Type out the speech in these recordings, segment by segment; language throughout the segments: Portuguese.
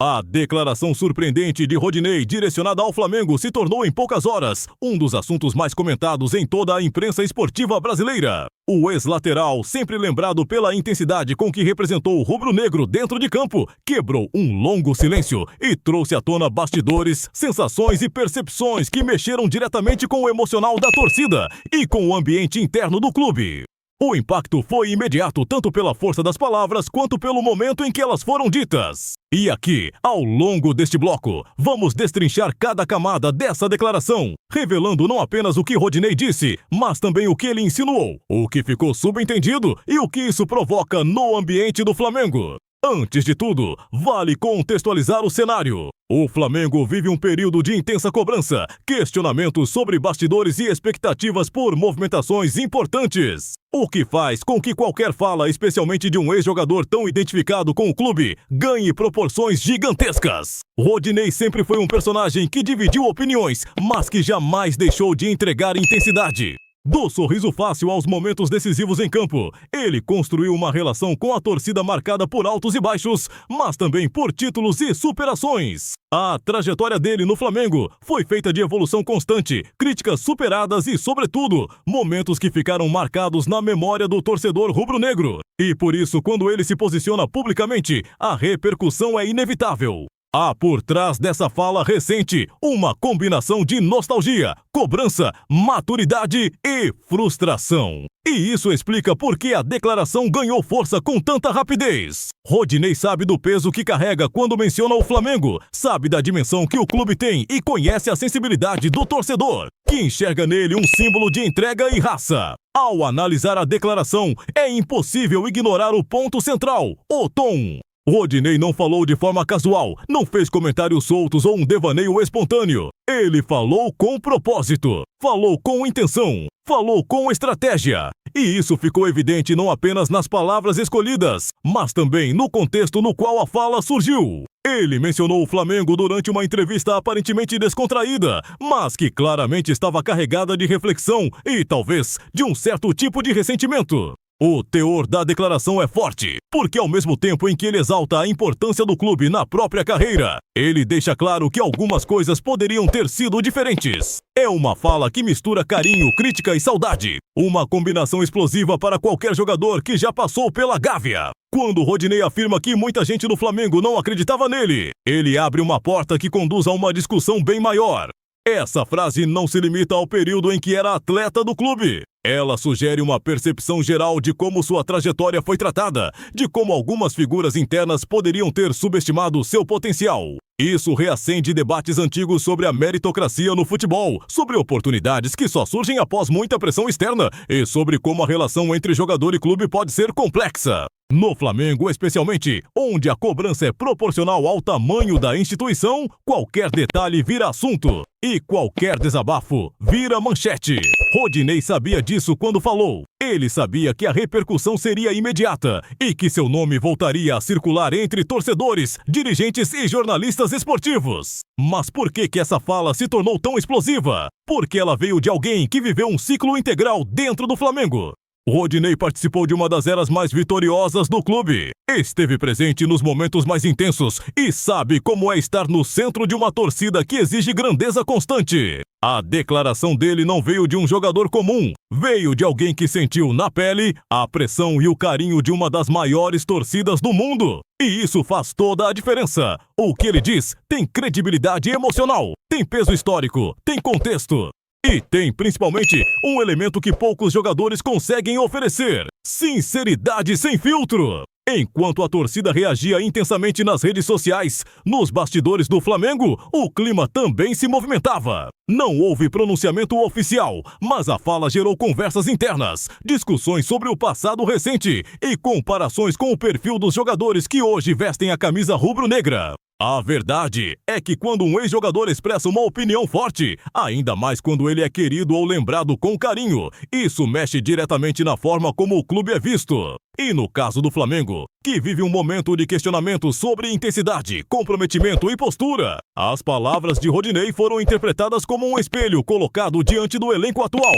A declaração surpreendente de Rodinei direcionada ao Flamengo se tornou em poucas horas um dos assuntos mais comentados em toda a imprensa esportiva brasileira. O ex-lateral, sempre lembrado pela intensidade com que representou o rubro-negro dentro de campo, quebrou um longo silêncio e trouxe à tona bastidores, sensações e percepções que mexeram diretamente com o emocional da torcida e com o ambiente interno do clube. O impacto foi imediato tanto pela força das palavras quanto pelo momento em que elas foram ditas. E aqui, ao longo deste bloco, vamos destrinchar cada camada dessa declaração, revelando não apenas o que Rodinei disse, mas também o que ele insinuou, o que ficou subentendido e o que isso provoca no ambiente do Flamengo. Antes de tudo, vale contextualizar o cenário. O Flamengo vive um período de intensa cobrança, questionamentos sobre bastidores e expectativas por movimentações importantes. O que faz com que qualquer fala, especialmente de um ex-jogador tão identificado com o clube, ganhe proporções gigantescas. Rodinei sempre foi um personagem que dividiu opiniões, mas que jamais deixou de entregar intensidade. Do sorriso fácil aos momentos decisivos em campo, ele construiu uma relação com a torcida marcada por altos e baixos, mas também por títulos e superações. A trajetória dele no Flamengo foi feita de evolução constante, críticas superadas e, sobretudo, momentos que ficaram marcados na memória do torcedor rubro-negro. E por isso, quando ele se posiciona publicamente, a repercussão é inevitável. Há por trás dessa fala recente uma combinação de nostalgia, cobrança, maturidade e frustração. E isso explica por que a declaração ganhou força com tanta rapidez. Rodinei sabe do peso que carrega quando menciona o Flamengo, sabe da dimensão que o clube tem e conhece a sensibilidade do torcedor, que enxerga nele um símbolo de entrega e raça. Ao analisar a declaração, é impossível ignorar o ponto central, o tom. Rodinei não falou de forma casual, não fez comentários soltos ou um devaneio espontâneo. Ele falou com propósito, falou com intenção, falou com estratégia. E isso ficou evidente não apenas nas palavras escolhidas, mas também no contexto no qual a fala surgiu. Ele mencionou o Flamengo durante uma entrevista aparentemente descontraída, mas que claramente estava carregada de reflexão e, talvez, de um certo tipo de ressentimento. O teor da declaração é forte, porque ao mesmo tempo em que ele exalta a importância do clube na própria carreira, ele deixa claro que algumas coisas poderiam ter sido diferentes. É uma fala que mistura carinho, crítica e saudade, uma combinação explosiva para qualquer jogador que já passou pela Gávea. Quando Rodinei afirma que muita gente no Flamengo não acreditava nele, ele abre uma porta que conduz a uma discussão bem maior. Essa frase não se limita ao período em que era atleta do clube. Ela sugere uma percepção geral de como sua trajetória foi tratada, de como algumas figuras internas poderiam ter subestimado seu potencial. Isso reacende debates antigos sobre a meritocracia no futebol, sobre oportunidades que só surgem após muita pressão externa e sobre como a relação entre jogador e clube pode ser complexa. No Flamengo, especialmente, onde a cobrança é proporcional ao tamanho da instituição, qualquer detalhe vira assunto e qualquer desabafo vira manchete. Rodinei sabia disso quando falou. Ele sabia que a repercussão seria imediata e que seu nome voltaria a circular entre torcedores, dirigentes e jornalistas esportivos. Mas por que essa fala se tornou tão explosiva? Porque ela veio de alguém que viveu um ciclo integral dentro do Flamengo. Rodinei participou de uma das eras mais vitoriosas do clube. Esteve presente nos momentos mais intensos e sabe como é estar no centro de uma torcida que exige grandeza constante. A declaração dele não veio de um jogador comum, veio de alguém que sentiu na pele a pressão e o carinho de uma das maiores torcidas do mundo. E isso faz toda a diferença. O que ele diz tem credibilidade emocional, tem peso histórico, tem contexto. E tem, principalmente, um elemento que poucos jogadores conseguem oferecer: sinceridade sem filtro. Enquanto a torcida reagia intensamente nas redes sociais, nos bastidores do Flamengo, o clima também se movimentava. Não houve pronunciamento oficial, mas a fala gerou conversas internas, discussões sobre o passado recente e comparações com o perfil dos jogadores que hoje vestem a camisa rubro-negra. A verdade é que quando um ex-jogador expressa uma opinião forte, ainda mais quando ele é querido ou lembrado com carinho, isso mexe diretamente na forma como o clube é visto. E no caso do Flamengo, que vive um momento de questionamento sobre intensidade, comprometimento e postura, as palavras de Rodinei foram interpretadas como um espelho colocado diante do elenco atual.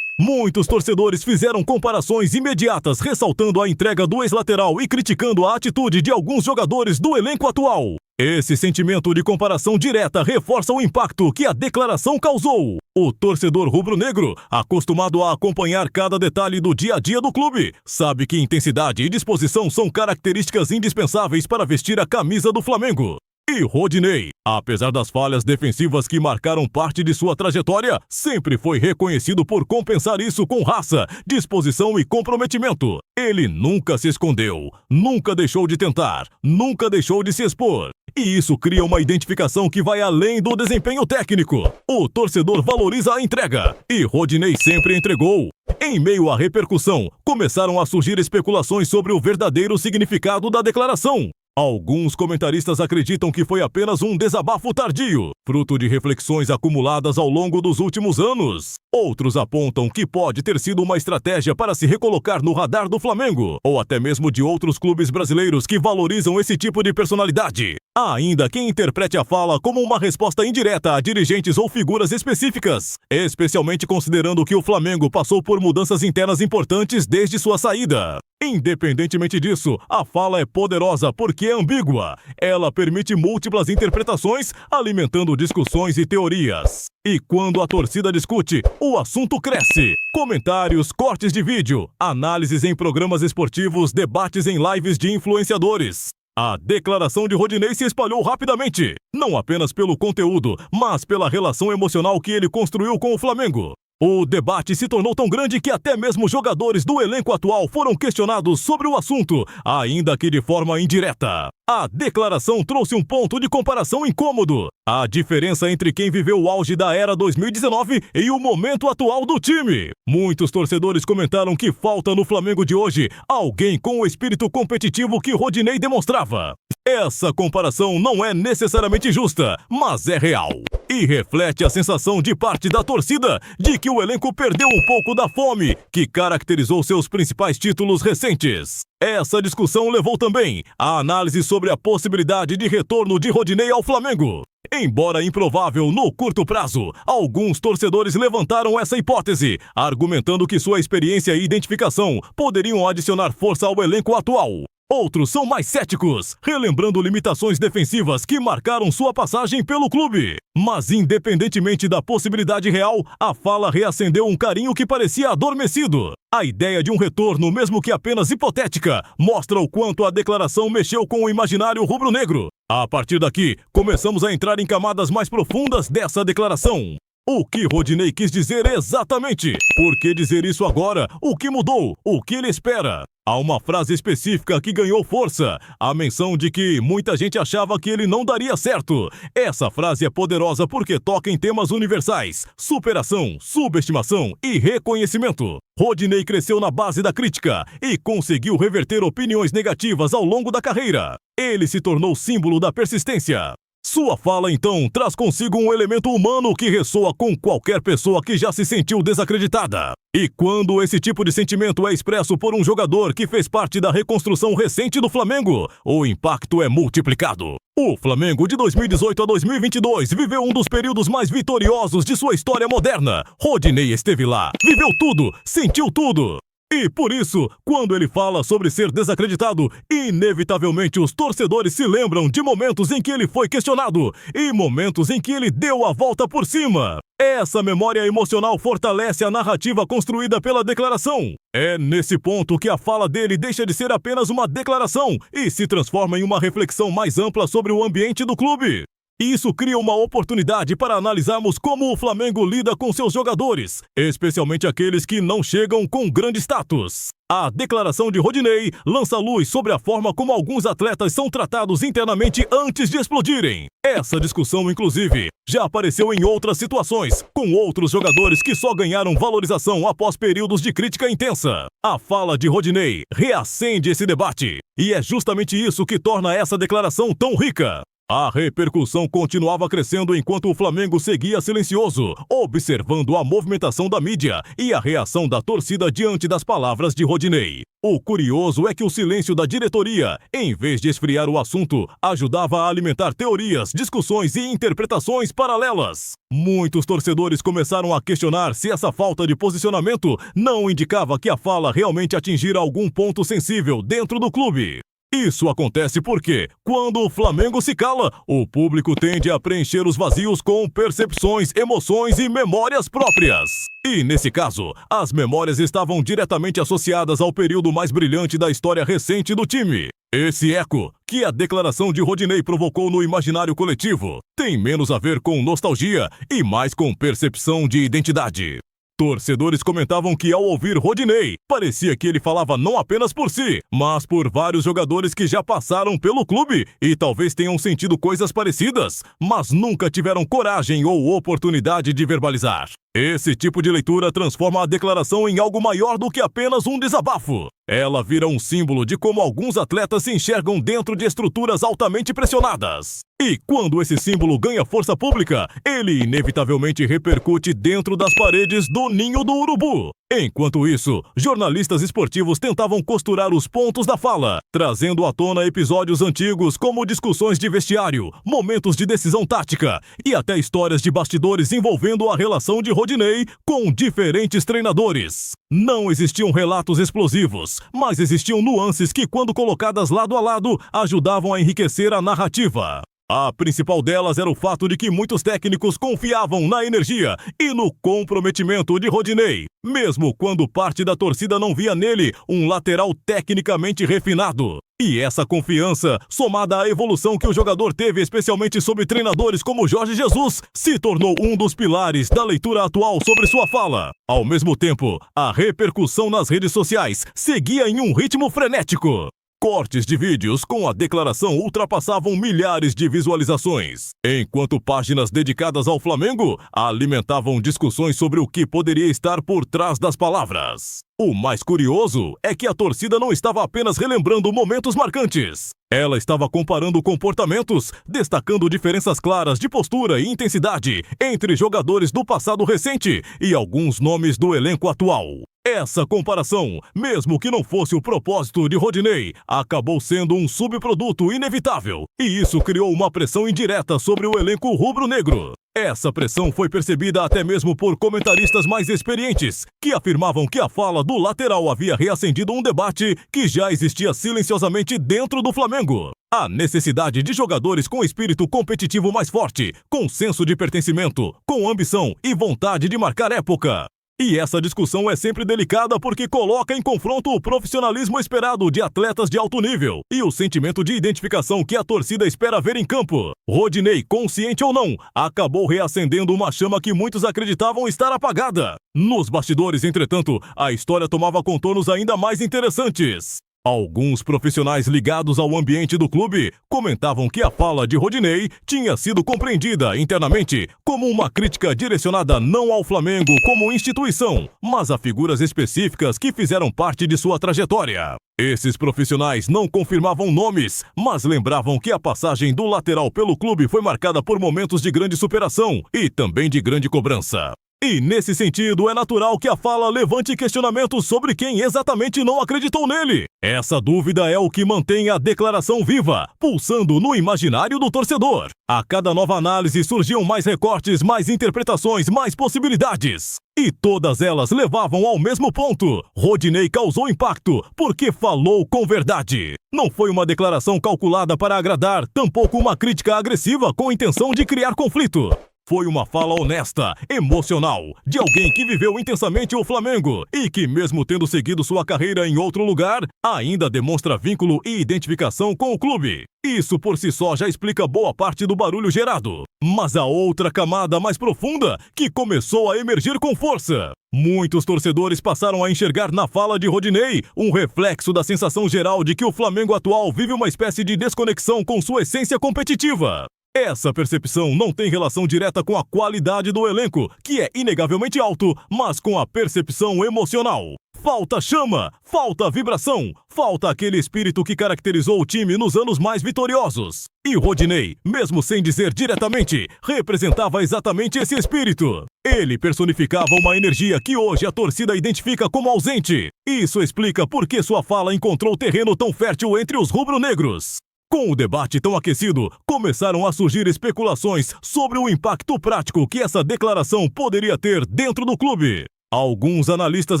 Muitos torcedores fizeram comparações imediatas, ressaltando a entrega do ex-lateral e criticando a atitude de alguns jogadores do elenco atual. Esse sentimento de comparação direta reforça o impacto que a declaração causou. O torcedor rubro-negro, acostumado a acompanhar cada detalhe do dia a dia do clube, sabe que intensidade e disposição são características indispensáveis para vestir a camisa do Flamengo. E Rodinei, apesar das falhas defensivas que marcaram parte de sua trajetória, sempre foi reconhecido por compensar isso com raça, disposição e comprometimento. Ele nunca se escondeu, nunca deixou de tentar, nunca deixou de se expor. E isso cria uma identificação que vai além do desempenho técnico. O torcedor valoriza a entrega, e Rodinei sempre entregou. Em meio à repercussão, começaram a surgir especulações sobre o verdadeiro significado da declaração. Alguns comentaristas acreditam que foi apenas um desabafo tardio, fruto de reflexões acumuladas ao longo dos últimos anos. Outros apontam que pode ter sido uma estratégia para se recolocar no radar do Flamengo, ou até mesmo de outros clubes brasileiros que valorizam esse tipo de personalidade. Há ainda quem interprete a fala como uma resposta indireta a dirigentes ou figuras específicas, especialmente considerando que o Flamengo passou por mudanças internas importantes desde sua saída. Independentemente disso, a fala é poderosa porque é ambígua. Ela permite múltiplas interpretações, alimentando discussões e teorias. E quando a torcida discute, o assunto cresce. Comentários, cortes de vídeo, análises em programas esportivos, debates em lives de influenciadores. A declaração de Rodinei se espalhou rapidamente, não apenas pelo conteúdo, mas pela relação emocional que ele construiu com o Flamengo. O debate se tornou tão grande que até mesmo jogadores do elenco atual foram questionados sobre o assunto, ainda que de forma indireta. A declaração trouxe um ponto de comparação incômodo: a diferença entre quem viveu o auge da era 2019 e o momento atual do time. Muitos torcedores comentaram que falta no Flamengo de hoje alguém com o espírito competitivo que Rodinei demonstrava. Essa comparação não é necessariamente justa, mas é real. E reflete a sensação de parte da torcida de que o elenco perdeu um pouco da fome que caracterizou seus principais títulos recentes. Essa discussão levou também à análise sobre a possibilidade de retorno de Rodinei ao Flamengo. Embora improvável no curto prazo, alguns torcedores levantaram essa hipótese, argumentando que sua experiência e identificação poderiam adicionar força ao elenco atual. Outros são mais céticos, relembrando limitações defensivas que marcaram sua passagem pelo clube. Mas independentemente da possibilidade real, a fala reacendeu um carinho que parecia adormecido. A ideia de um retorno, mesmo que apenas hipotética, mostra o quanto a declaração mexeu com o imaginário rubro-negro. A partir daqui, começamos a entrar em camadas mais profundas dessa declaração. O que Rodinei quis dizer exatamente? Por que dizer isso agora? O que mudou? O que ele espera? Há uma frase específica que ganhou força, a menção de que muita gente achava que ele não daria certo. Essa frase é poderosa porque toca em temas universais: superação, subestimação e reconhecimento. Rodinei cresceu na base da crítica e conseguiu reverter opiniões negativas ao longo da carreira. Ele se tornou símbolo da persistência. Sua fala, então, traz consigo um elemento humano que ressoa com qualquer pessoa que já se sentiu desacreditada. E quando esse tipo de sentimento é expresso por um jogador que fez parte da reconstrução recente do Flamengo, o impacto é multiplicado. O Flamengo de 2018 a 2022 viveu um dos períodos mais vitoriosos de sua história moderna. Rodinei esteve lá, viveu tudo, sentiu tudo. E por isso, quando ele fala sobre ser desacreditado, inevitavelmente os torcedores se lembram de momentos em que ele foi questionado e momentos em que ele deu a volta por cima. Essa memória emocional fortalece a narrativa construída pela declaração. É nesse ponto que a fala dele deixa de ser apenas uma declaração e se transforma em uma reflexão mais ampla sobre o ambiente do clube. Isso cria uma oportunidade para analisarmos como o Flamengo lida com seus jogadores, especialmente aqueles que não chegam com grande status. A declaração de Rodinei lança luz sobre a forma como alguns atletas são tratados internamente antes de explodirem. Essa discussão, inclusive, já apareceu em outras situações, com outros jogadores que só ganharam valorização após períodos de crítica intensa. A fala de Rodinei reacende esse debate, e é justamente isso que torna essa declaração tão rica. A repercussão continuava crescendo enquanto o Flamengo seguia silencioso, observando a movimentação da mídia e a reação da torcida diante das palavras de Rodinei. O curioso é que o silêncio da diretoria, em vez de esfriar o assunto, ajudava a alimentar teorias, discussões e interpretações paralelas. Muitos torcedores começaram a questionar se essa falta de posicionamento não indicava que a fala realmente atingira algum ponto sensível dentro do clube. Isso acontece porque, quando o Flamengo se cala, o público tende a preencher os vazios com percepções, emoções e memórias próprias. E, nesse caso, as memórias estavam diretamente associadas ao período mais brilhante da história recente do time. Esse eco, que a declaração de Rodinei provocou no imaginário coletivo, tem menos a ver com nostalgia e mais com percepção de identidade. Torcedores comentavam que, ao ouvir Rodinei, parecia que ele falava não apenas por si, mas por vários jogadores que já passaram pelo clube e talvez tenham sentido coisas parecidas, mas nunca tiveram coragem ou oportunidade de verbalizar. Esse tipo de leitura transforma a declaração em algo maior do que apenas um desabafo. Ela vira um símbolo de como alguns atletas se enxergam dentro de estruturas altamente pressionadas. E quando esse símbolo ganha força pública, ele inevitavelmente repercute dentro das paredes do Ninho do Urubu. Enquanto isso, jornalistas esportivos tentavam costurar os pontos da fala, trazendo à tona episódios antigos como discussões de vestiário, momentos de decisão tática e até histórias de bastidores envolvendo a relação de Rodinei com diferentes treinadores. Não existiam relatos explosivos, mas existiam nuances que, quando colocadas lado a lado, ajudavam a enriquecer a narrativa. A principal delas era o fato de que muitos técnicos confiavam na energia e no comprometimento de Rodinei, mesmo quando parte da torcida não via nele um lateral tecnicamente refinado. E essa confiança, somada à evolução que o jogador teve, especialmente sob treinadores como Jorge Jesus, se tornou um dos pilares da leitura atual sobre sua fala. Ao mesmo tempo, a repercussão nas redes sociais seguia em um ritmo frenético. Cortes de vídeos com a declaração ultrapassavam milhares de visualizações, enquanto páginas dedicadas ao Flamengo alimentavam discussões sobre o que poderia estar por trás das palavras. O mais curioso é que a torcida não estava apenas relembrando momentos marcantes. Ela estava comparando comportamentos, destacando diferenças claras de postura e intensidade entre jogadores do passado recente e alguns nomes do elenco atual. Essa comparação, mesmo que não fosse o propósito de Rodinei, acabou sendo um subproduto inevitável, e isso criou uma pressão indireta sobre o elenco rubro-negro. Essa pressão foi percebida até mesmo por comentaristas mais experientes, que afirmavam que a fala do lateral havia reacendido um debate que já existia silenciosamente dentro do Flamengo. A necessidade de jogadores com espírito competitivo mais forte, com senso de pertencimento, com ambição e vontade de marcar época. E essa discussão é sempre delicada porque coloca em confronto o profissionalismo esperado de atletas de alto nível e o sentimento de identificação que a torcida espera ver em campo. Rodinei, consciente ou não, acabou reacendendo uma chama que muitos acreditavam estar apagada. Nos bastidores, entretanto, a história tomava contornos ainda mais interessantes. Alguns profissionais ligados ao ambiente do clube comentavam que a fala de Rodinei tinha sido compreendida internamente como uma crítica direcionada não ao Flamengo como instituição, mas a figuras específicas que fizeram parte de sua trajetória. Esses profissionais não confirmavam nomes, mas lembravam que a passagem do lateral pelo clube foi marcada por momentos de grande superação e também de grande cobrança. E, nesse sentido, é natural que a fala levante questionamentos sobre quem exatamente não acreditou nele. Essa dúvida é o que mantém a declaração viva, pulsando no imaginário do torcedor. A cada nova análise surgiam mais recortes, mais interpretações, mais possibilidades. E todas elas levavam ao mesmo ponto. Rodinei causou impacto porque falou com verdade. Não foi uma declaração calculada para agradar, tampouco uma crítica agressiva com intenção de criar conflito. Foi uma fala honesta, emocional, de alguém que viveu intensamente o Flamengo e que, mesmo tendo seguido sua carreira em outro lugar, ainda demonstra vínculo e identificação com o clube. Isso por si só já explica boa parte do barulho gerado. Mas a outra camada mais profunda que começou a emergir com força. Muitos torcedores passaram a enxergar na fala de Rodinei um reflexo da sensação geral de que o Flamengo atual vive uma espécie de desconexão com sua essência competitiva. Essa percepção não tem relação direta com a qualidade do elenco, que é inegavelmente alto, mas com a percepção emocional. Falta chama, falta vibração, falta aquele espírito que caracterizou o time nos anos mais vitoriosos. E Rodinei, mesmo sem dizer diretamente, representava exatamente esse espírito. Ele personificava uma energia que hoje a torcida identifica como ausente. Isso explica por que sua fala encontrou terreno tão fértil entre os rubro-negros. Com o debate tão aquecido, começaram a surgir especulações sobre o impacto prático que essa declaração poderia ter dentro do clube. Alguns analistas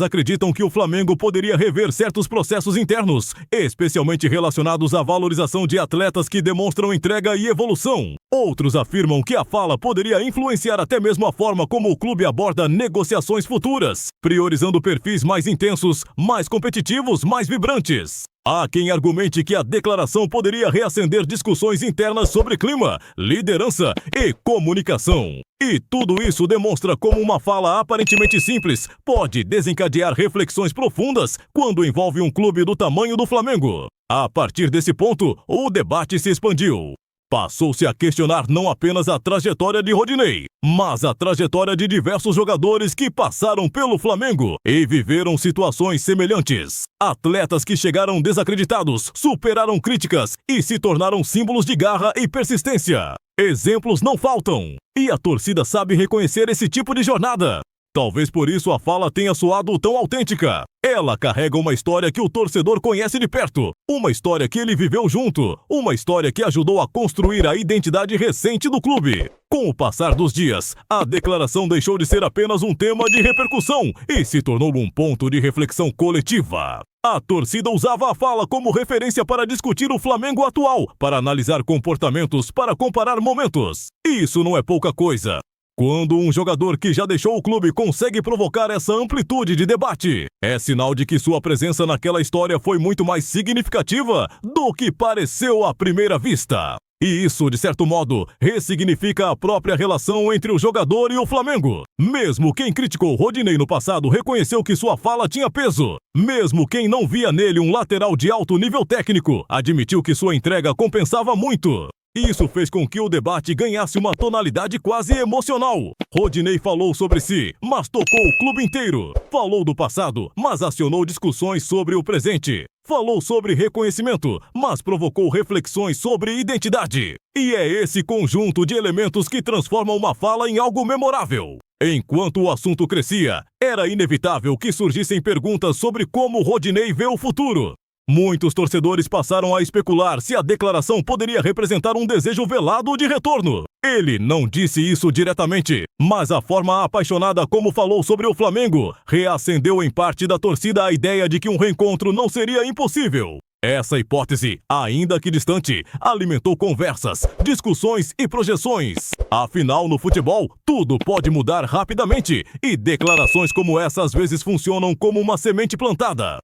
acreditam que o Flamengo poderia rever certos processos internos, especialmente relacionados à valorização de atletas que demonstram entrega e evolução. Outros afirmam que a fala poderia influenciar até mesmo a forma como o clube aborda negociações futuras, priorizando perfis mais intensos, mais competitivos, mais vibrantes. Há quem argumente que a declaração poderia reacender discussões internas sobre clima, liderança e comunicação. E tudo isso demonstra como uma fala aparentemente simples pode desencadear reflexões profundas quando envolve um clube do tamanho do Flamengo. A partir desse ponto, o debate se expandiu. Passou-se a questionar não apenas a trajetória de Rodinei, mas a trajetória de diversos jogadores que passaram pelo Flamengo e viveram situações semelhantes. Atletas que chegaram desacreditados, superaram críticas e se tornaram símbolos de garra e persistência. Exemplos não faltam, e a torcida sabe reconhecer esse tipo de jornada. Talvez por isso a fala tenha soado tão autêntica. Ela carrega uma história que o torcedor conhece de perto, uma história que ele viveu junto, uma história que ajudou a construir a identidade recente do clube. Com o passar dos dias, a declaração deixou de ser apenas um tema de repercussão e se tornou um ponto de reflexão coletiva. A torcida usava a fala como referência para discutir o Flamengo atual, para analisar comportamentos, para comparar momentos. E isso não é pouca coisa. Quando um jogador que já deixou o clube consegue provocar essa amplitude de debate, é sinal de que sua presença naquela história foi muito mais significativa do que pareceu à primeira vista. E isso, de certo modo, ressignifica a própria relação entre o jogador e o Flamengo. Mesmo quem criticou Rodinei no passado reconheceu que sua fala tinha peso. Mesmo quem não via nele um lateral de alto nível técnico, admitiu que sua entrega compensava muito. Isso fez com que o debate ganhasse uma tonalidade quase emocional. Rodinei falou sobre si, mas tocou o clube inteiro. Falou do passado, mas acionou discussões sobre o presente. Falou sobre reconhecimento, mas provocou reflexões sobre identidade. E é esse conjunto de elementos que transforma uma fala em algo memorável. Enquanto o assunto crescia, era inevitável que surgissem perguntas sobre como Rodinei vê o futuro. Muitos torcedores passaram a especular se a declaração poderia representar um desejo velado de retorno. Ele não disse isso diretamente, mas a forma apaixonada como falou sobre o Flamengo reacendeu em parte da torcida a ideia de que um reencontro não seria impossível. Essa hipótese, ainda que distante, alimentou conversas, discussões e projeções. Afinal, no futebol, tudo pode mudar rapidamente e declarações como essa às vezes funcionam como uma semente plantada.